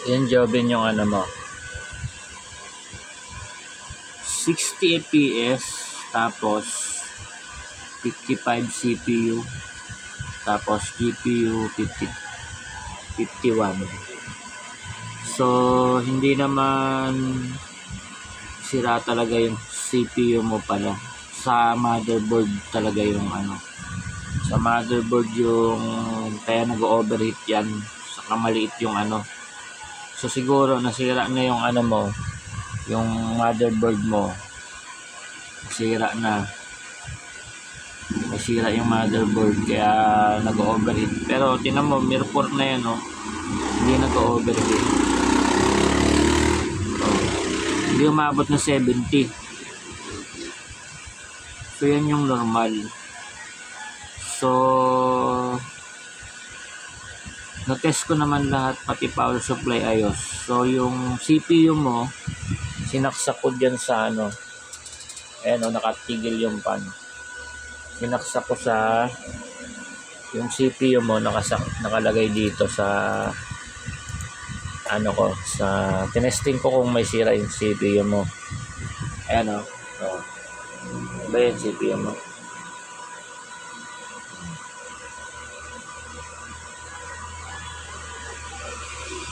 Yan Joven yung ano mo. 60 fps tapos 55 CPU tapos GPU 51. So hindi naman sira talaga yung CPU mo pala. Sa motherboard talaga yung ano. Sa motherboard yung kaya nag-overheat yan. Saka maliit yung ano. So siguro nasira na yung ano mo, yung motherboard mo. Nasira na. Nasira yung motherboard kaya nag-overheat. Pero tingnan mo, mirror na yan, oh. Hindi nag-overheat. Oh. Hindi umabot na 70. So yan yung normal. So na-test ko naman lahat, pati power supply ayos. So yung CPU mo sinaksak ko dyan sa ano, ayan o, nakatigil yung pan. Sinaksak ko sa yung CPU mo, nakalagay dito sa ano ko, sa tinesting ko kung may sira yung CPU mo. Ayan o, ba yung CPU mo?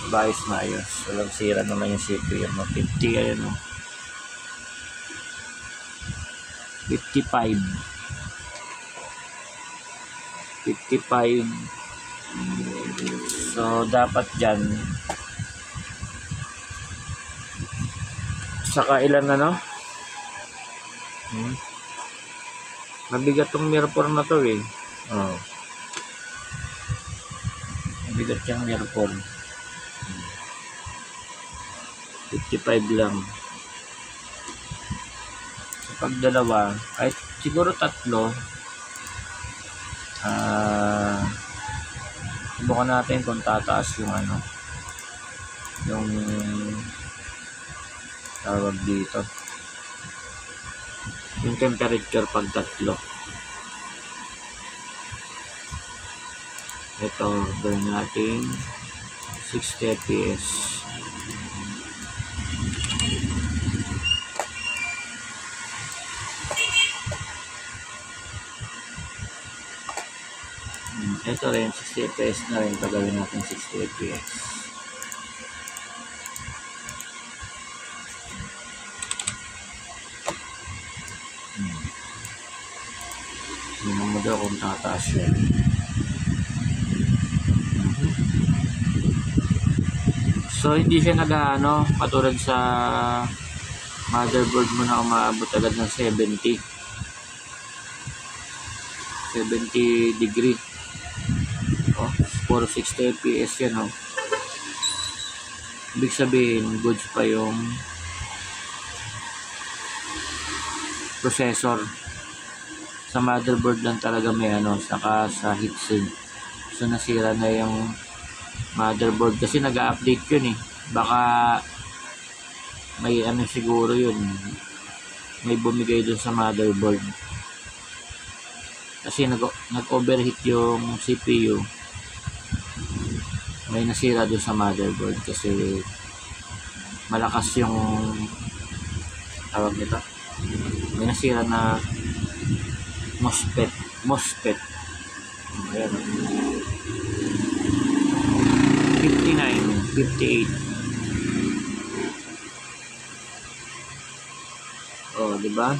Bayos na ayos, walang sira naman yung CPU mo. 50 ayan o, 55. So dapat dyan saka ilan ano, mabigat tong mirror na to eh. Oh, mabigat yung mirror. 55 lang. Pag dalawa, kahit siguro tatlo, subukan natin kung tataas yung ano, yung tawag dito, yung temperature pag tatlo. Ito, gawin natin 60 fps. Ito rin 60 fps na rin, pagawin natin 60 fps. Tingnan mo daw kung tataas yun. So hindi siya nag-ano, katulad sa motherboard mo na umaabot agad ng 70 degree. Oh, puro 60 fps yan, oh. Ibig sabihin goods pa yung processor. Sa motherboard lang talaga may ano, saka sa heatsink. So nasira na yung motherboard kasi nag-update yun eh. Baka may ano siguro yun, may bumigay dun sa motherboard kasi nag-overheat yung CPU. May nasira dun sa motherboard kasi malakas yung tawag nito, may nasira na MOSFET. Ayan, 59, 58. Oh, di ba?